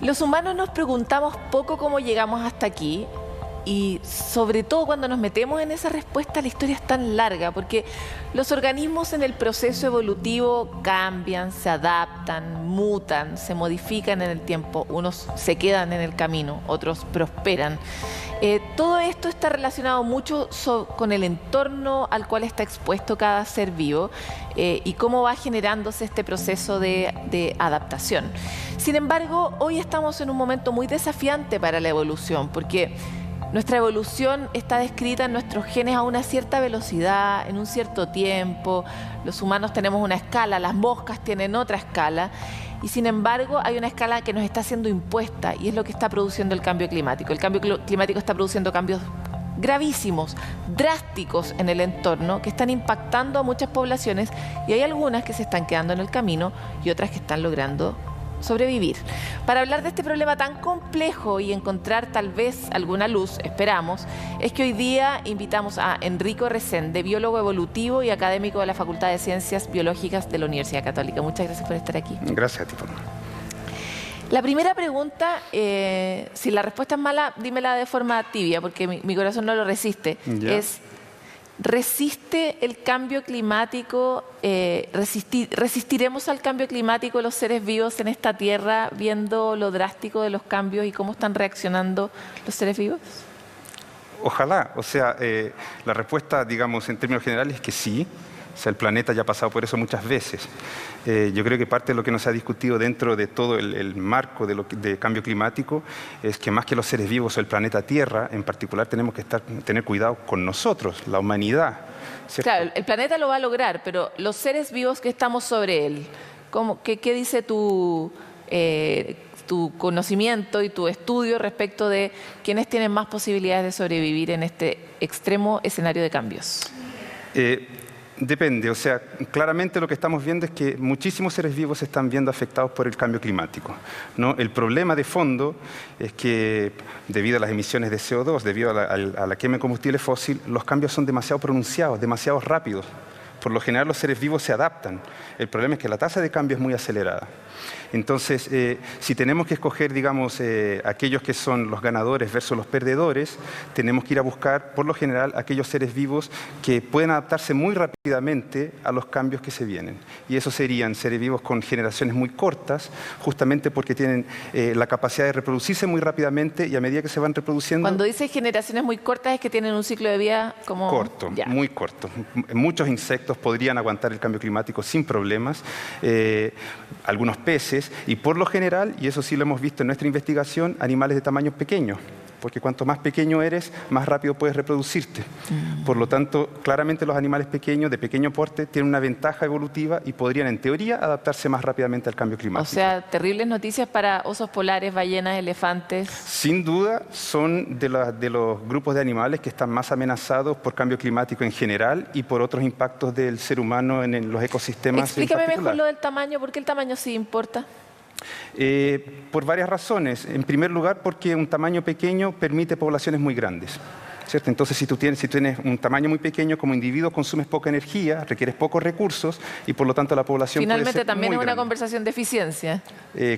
Los humanos nos preguntamos poco cómo llegamos hasta aquí y sobre todo cuando nos metemos en esa respuesta la historia es tan larga porque los organismos en el proceso evolutivo cambian, se adaptan, mutan, se modifican en el tiempo, unos se quedan en el camino, otros prosperan. Todo esto está relacionado mucho con el entorno al cual está expuesto cada ser vivo y cómo va generándose este proceso de adaptación. Sin embargo, hoy estamos en un momento muy desafiante para la evolución porque nuestra evolución está descrita en nuestros genes a una cierta velocidad, en un cierto tiempo. Los humanos tenemos una escala, las moscas tienen otra escala. Y sin embargo, hay una escala que nos está siendo impuesta y es lo que está produciendo el cambio climático. El cambio climático está produciendo cambios gravísimos, drásticos en el entorno que están impactando a muchas poblaciones y hay algunas que se están quedando en el camino y otras que están logrando sobrevivir. Para hablar de este problema tan complejo y encontrar tal vez alguna luz, esperamos, es que hoy día invitamos a Enrico Resende, biólogo evolutivo y académico de la Facultad de Ciencias Biológicas de la Universidad Católica. Muchas gracias por estar aquí. Gracias a ti. La primera pregunta, si la respuesta es mala, dímela de forma tibia, porque mi corazón no lo resiste. Ya. Es, ¿resiste el cambio climático? ¿Resistiremos al cambio climático los seres vivos en esta Tierra, viendo lo drástico de los cambios y cómo están reaccionando los seres vivos? Ojalá, o sea, la respuesta, digamos, en términos generales es que sí. O sea, el planeta ya ha pasado por eso muchas veces. Yo creo que parte de lo que nos ha discutido dentro de todo el marco de cambio climático es que más que los seres vivos o el planeta Tierra, en particular tenemos que tener cuidado con nosotros, la humanidad, ¿cierto? Claro, el planeta lo va a lograr, pero los seres vivos que estamos sobre él, ¿qué dice tu conocimiento y tu estudio respecto de quiénes tienen más posibilidades de sobrevivir en este extremo escenario de cambios? Depende, o sea, claramente lo que estamos viendo es que muchísimos seres vivos se están viendo afectados por el cambio climático, ¿no? El problema de fondo es que debido a las emisiones de CO2, debido a la quema de combustible fósil, los cambios son demasiado pronunciados, demasiado rápidos. Por lo general los seres vivos se adaptan. El problema es que la tasa de cambio es muy acelerada. Entonces, si tenemos que escoger, digamos, aquellos que son los ganadores versus los perdedores, tenemos que ir a buscar, por lo general, aquellos seres vivos que pueden adaptarse muy rápidamente a los cambios que se vienen. Y esos serían seres vivos con generaciones muy cortas, justamente porque tienen la capacidad de reproducirse muy rápidamente y a medida que se van reproduciendo... Cuando dices generaciones muy cortas es que tienen un ciclo de vida como... Corto, ya. Muy corto. Muchos insectos podrían aguantar el cambio climático sin problemas, algunos peces y por lo general, y eso sí lo hemos visto en nuestra investigación, animales de tamaño pequeño, porque cuanto más pequeño eres, más rápido puedes reproducirte. Por lo tanto, claramente los animales pequeños, de pequeño porte, tienen una ventaja evolutiva y podrían, en teoría, adaptarse más rápidamente al cambio climático. O sea, terribles noticias para osos polares, ballenas, elefantes. Sin duda, son de los grupos de animales que están más amenazados por cambio climático en general y por otros impactos del ser humano en los ecosistemas. Explícame mejor lo del tamaño, ¿por qué el tamaño sí importa? Por varias razones. En primer lugar, porque un tamaño pequeño permite poblaciones muy grandes, ¿cierto? Entonces, si tú tienes un tamaño muy pequeño, como individuo consumes poca energía, requieres pocos recursos y por lo tanto la población finalmente puede ser también muy es una grande. conversación de eficiencia.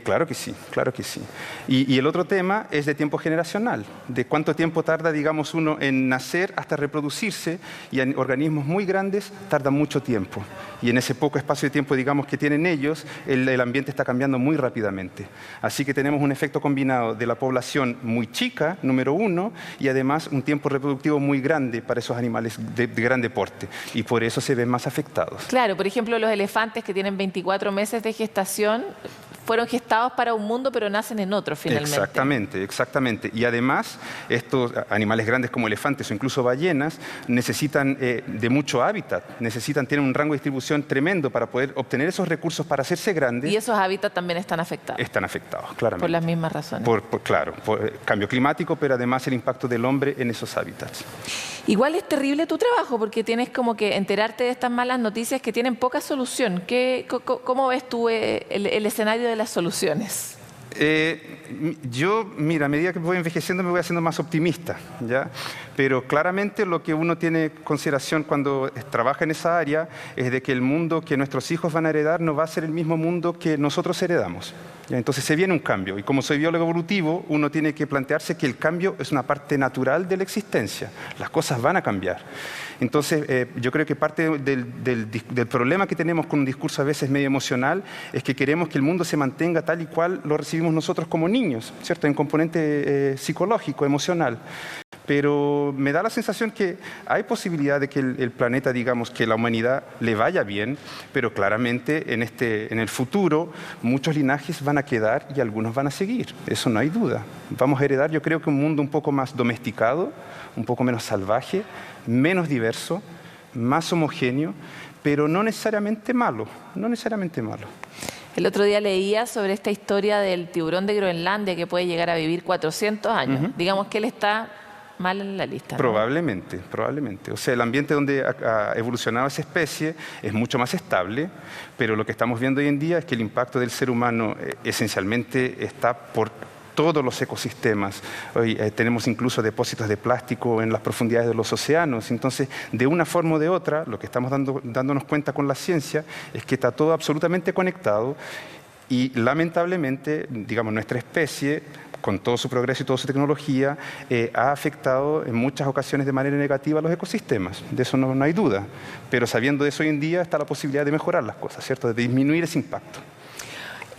Claro que sí, claro que sí. Y el otro tema es de tiempo generacional, de cuánto tiempo tarda, digamos, uno en nacer hasta reproducirse, y en organismos muy grandes tarda mucho tiempo. Y en ese poco espacio de tiempo, digamos, que tienen ellos, el ambiente está cambiando muy rápidamente. Así que tenemos un efecto combinado de la población muy chica, número uno, y además un tiempo reproductivo muy grande para esos animales de grande porte. Y por eso se ven más afectados. Claro, por ejemplo, los elefantes que tienen 24 meses de gestación fueron gestados para un mundo, pero nacen en otro finalmente. Exactamente, exactamente. Y además, estos animales grandes como elefantes o incluso ballenas necesitan de mucho hábitat, tienen un rango de distribución tremendo para poder obtener esos recursos para hacerse grandes. Y esos hábitats también están afectados. Están afectados, claramente. Por las mismas razones. Claro, por cambio climático, pero además el impacto del hombre en esos hábitats. Igual es terrible tu trabajo porque tienes como que enterarte de estas malas noticias que tienen poca solución. ¿Cómo ves tú el escenario de las soluciones? Mira, a medida que voy envejeciendo me voy haciendo más optimista, ¿ya? Pero claramente lo que uno tiene en consideración cuando trabaja en esa área es de que el mundo que nuestros hijos van a heredar no va a ser el mismo mundo que nosotros heredamos. ¿Ya? Entonces se viene un cambio. Y como soy biólogo evolutivo, uno tiene que plantearse que el cambio es una parte natural de la existencia. Las cosas van a cambiar. Entonces, yo creo que parte del problema que tenemos con un discurso a veces medio emocional es que queremos que el mundo se mantenga tal y cual lo recibimos nosotros como niños, ¿cierto? En componente psicológico, emocional. Pero me da la sensación que hay posibilidad de que el planeta, digamos, que la humanidad le vaya bien, pero claramente en el futuro muchos linajes van a quedar y algunos van a seguir. Eso no hay duda. Vamos a heredar, yo creo que un mundo un poco más domesticado, un poco menos salvaje, menos diverso, más homogéneo, pero no necesariamente malo, no necesariamente malo. El otro día leía sobre esta historia del tiburón de Groenlandia que puede llegar a vivir 400 años. Digamos que él está mal en la lista, ¿no? Probablemente, probablemente. O sea, el ambiente donde ha evolucionado esa especie es mucho más estable, pero lo que estamos viendo hoy en día es que el impacto del ser humano esencialmente está por todos los ecosistemas. Hoy tenemos incluso depósitos de plástico en las profundidades de los océanos. Entonces, de una forma o de otra, lo que estamos dándonos cuenta con la ciencia es que está todo absolutamente conectado y lamentablemente, digamos, nuestra especie, con todo su progreso y toda su tecnología, ha afectado en muchas ocasiones de manera negativa a los ecosistemas. De eso no hay duda. Pero sabiendo de eso hoy en día está la posibilidad de mejorar las cosas, ¿cierto? De disminuir ese impacto.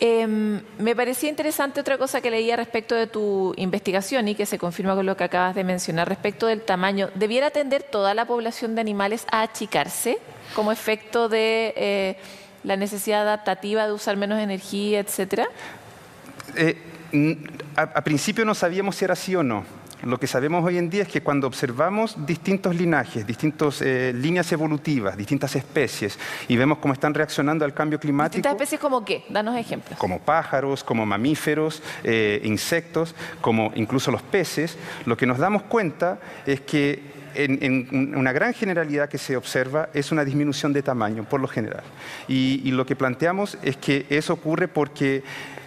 Me parecía interesante otra cosa que leía respecto de tu investigación y que se confirma con lo que acabas de mencionar respecto del tamaño. ¿Debiera tender toda la población de animales a achicarse como efecto de la necesidad adaptativa de usar menos energía, etcétera? A principio no sabíamos si era así o no. Lo que sabemos hoy en día es que cuando observamos distintos linajes, distintas líneas evolutivas, distintas especies, y vemos cómo están reaccionando al cambio climático... ¿Distintas especies como qué? Danos ejemplos. Como pájaros, como mamíferos, insectos, como incluso los peces, lo que nos damos cuenta es que en una gran generalidad que se observa es una disminución de tamaño, por lo general. Y lo que planteamos es que eso ocurre porque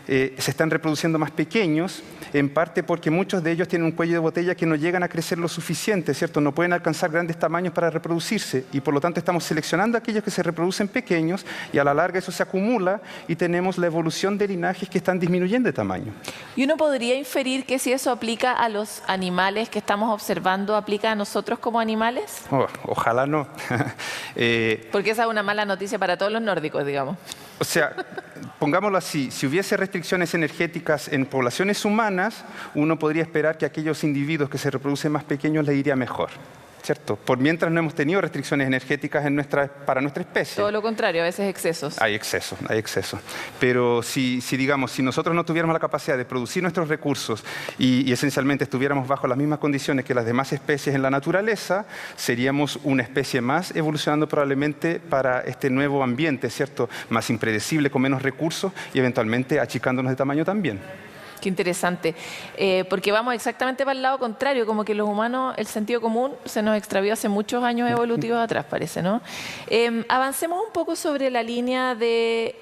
se están reproduciendo más pequeños, en parte porque muchos de ellos tienen un cuello de botella que no llegan a crecer lo suficiente, ¿cierto? No pueden alcanzar grandes tamaños para reproducirse y por lo tanto estamos seleccionando aquellos que se reproducen pequeños y a la larga eso se acumula y tenemos la evolución de linajes que están disminuyendo de tamaño. ¿Y uno podría inferir que si eso aplica a los animales que estamos observando, aplica a nosotros como animales? Ojalá no. Porque esa es una mala noticia para todos los nórdicos, digamos. O sea, pongámoslo así, si hubiese restricciones energéticas en poblaciones humanas, uno podría esperar que a aquellos individuos que se reproducen más pequeños les iría mejor, ¿cierto? Por mientras no hemos tenido restricciones energéticas para nuestra especie. Todo lo contrario, a veces excesos. Hay excesos, hay excesos. Pero si nosotros no tuviéramos la capacidad de producir nuestros recursos y esencialmente estuviéramos bajo las mismas condiciones que las demás especies en la naturaleza, seríamos una especie más evolucionando probablemente para este nuevo ambiente, ¿cierto? Más impredecible, con menos recursos y eventualmente achicándonos de tamaño también. Qué interesante, porque vamos exactamente para el lado contrario, como que los humanos, el sentido común se nos extravió hace muchos años evolutivos atrás, parece, ¿no? Avancemos un poco sobre la línea de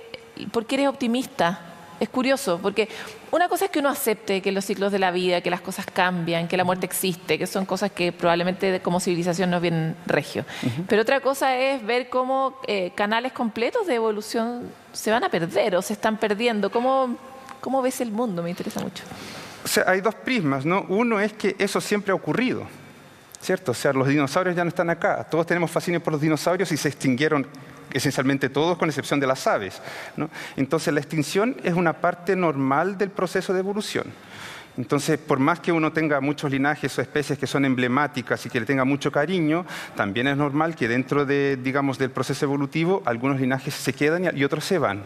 por qué eres optimista. Es curioso, porque una cosa es que uno acepte que los ciclos de la vida, que las cosas cambian, que la muerte existe, que son cosas que probablemente como civilización nos vienen regio. Pero otra cosa es ver cómo canales completos de evolución se van a perder o se están perdiendo. ¿Cómo ves el mundo? Me interesa mucho. O sea, hay dos prismas, ¿no? Uno es que eso siempre ha ocurrido, ¿cierto? O sea, los dinosaurios ya no están acá. Todos tenemos fascinio por los dinosaurios y se extinguieron esencialmente todos, con excepción de las aves, ¿no? Entonces, la extinción es una parte normal del proceso de evolución. Entonces, por más que uno tenga muchos linajes o especies que son emblemáticas y que le tenga mucho cariño, también es normal que dentro del proceso evolutivo algunos linajes se quedan y otros se van.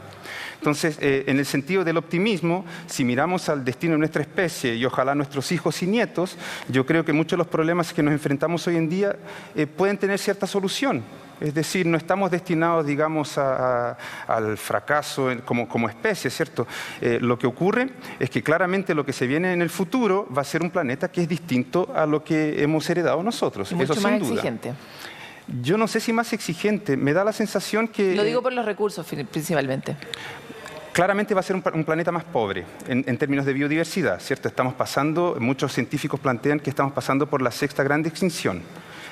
Entonces, en el sentido del optimismo, si miramos al destino de nuestra especie y ojalá nuestros hijos y nietos, yo creo que muchos de los problemas que nos enfrentamos hoy en día pueden tener cierta solución. Es decir, no estamos destinados, digamos, al fracaso como especie, ¿cierto? Lo que ocurre es que claramente lo que se viene en el futuro va a ser un planeta que es distinto a lo que hemos heredado nosotros. Mucho eso más sin duda. exigente. Yo no sé si más exigente. Me da la sensación que... Lo digo por los recursos, principalmente. Claramente va a ser un planeta más pobre en términos de biodiversidad, ¿cierto? Muchos científicos plantean que estamos pasando por la sexta gran extinción.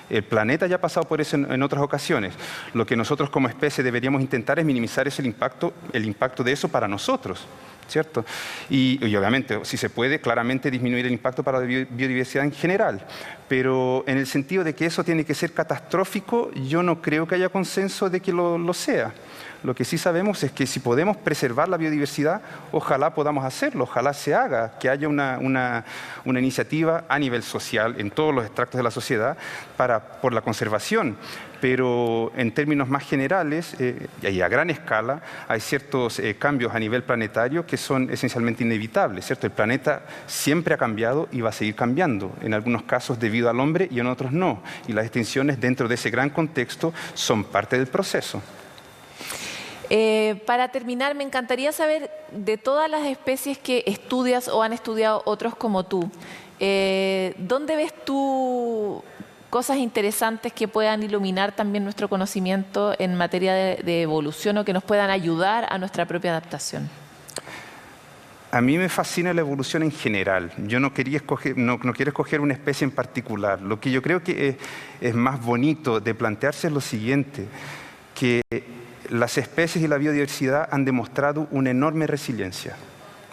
El planeta ya ha pasado por eso en otras ocasiones. Lo que nosotros como especie deberíamos intentar es minimizar el impacto de eso para nosotros. ¿cierto? Y obviamente, si se puede, claramente disminuir el impacto para la biodiversidad en general. Pero en el sentido de que eso tiene que ser catastrófico, yo no creo que haya consenso de que lo sea. Lo que sí sabemos es que si podemos preservar la biodiversidad, ojalá podamos hacerlo, ojalá se haga, que haya una iniciativa a nivel social, en todos los extractos de la sociedad, por la conservación. Pero en términos más generales y a gran escala, hay ciertos cambios a nivel planetario que son esencialmente inevitables, ¿cierto? El planeta siempre ha cambiado y va a seguir cambiando, en algunos casos debido al hombre y en otros no. Y las extinciones dentro de ese gran contexto son parte del proceso. Para terminar, me encantaría saber de todas las especies que estudias o han estudiado otros como tú, ¿dónde ves tú cosas interesantes que puedan iluminar también nuestro conocimiento en materia de evolución o que nos puedan ayudar a nuestra propia adaptación? A mí me fascina la evolución en general. Yo no quiero escoger una especie en particular. Lo que yo creo que es más bonito de plantearse es lo siguiente, que las especies y la biodiversidad han demostrado una enorme resiliencia,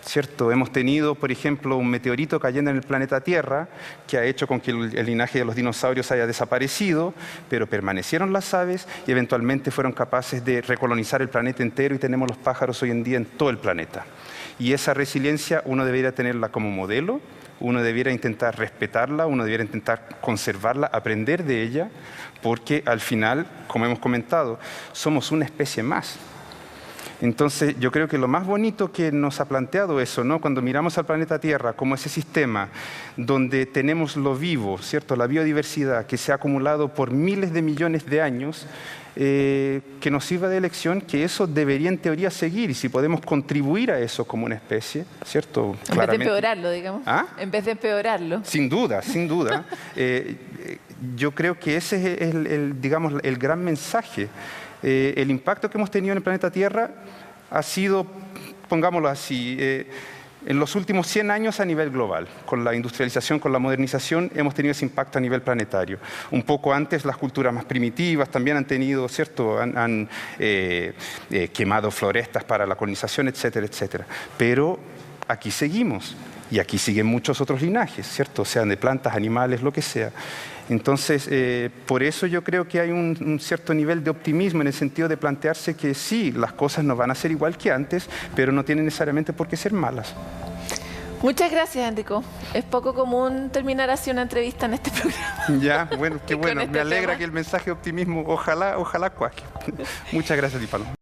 ¿cierto? Hemos tenido, por ejemplo, un meteorito cayendo en el planeta Tierra que ha hecho con que el linaje de los dinosaurios haya desaparecido, pero permanecieron las aves y eventualmente fueron capaces de recolonizar el planeta entero y tenemos los pájaros hoy en día en todo el planeta. Y esa resiliencia uno debería tenerla como modelo, uno debiera intentar respetarla, uno debiera intentar conservarla, aprender de ella, porque al final, como hemos comentado, somos una especie más. Entonces, yo creo que lo más bonito que nos ha planteado eso, ¿no? Cuando miramos al planeta Tierra como ese sistema donde tenemos lo vivo, ¿cierto? La biodiversidad que se ha acumulado por miles de millones de años, que nos sirva de lección, que eso debería en teoría seguir, y si podemos contribuir a eso como una especie, ¿cierto? En vez de empeorarlo, digamos. ¿Ah? En vez de empeorarlo. Sin duda, sin duda. Yo creo que ese es digamos, el gran mensaje. El impacto que hemos tenido en el planeta Tierra ha sido, pongámoslo así, en los últimos 100 años a nivel global. Con la industrialización, con la modernización, hemos tenido ese impacto a nivel planetario. Un poco antes, las culturas más primitivas también han tenido, ¿cierto? Han quemado florestas para la colonización, etcétera, etcétera. Pero aquí seguimos. Y aquí siguen muchos otros linajes, ¿cierto? Sean de plantas, animales, lo que sea. Entonces, por eso yo creo que hay un cierto nivel de optimismo en el sentido de plantearse que sí, las cosas no van a ser igual que antes, pero no tienen necesariamente por qué ser malas. Muchas gracias, Enrico. Es poco común terminar así una entrevista en este programa. Ya, bueno, qué bueno. Este Me alegra tema. que el mensaje de optimismo, ojalá cuaje. Muchas gracias, Di Paloma.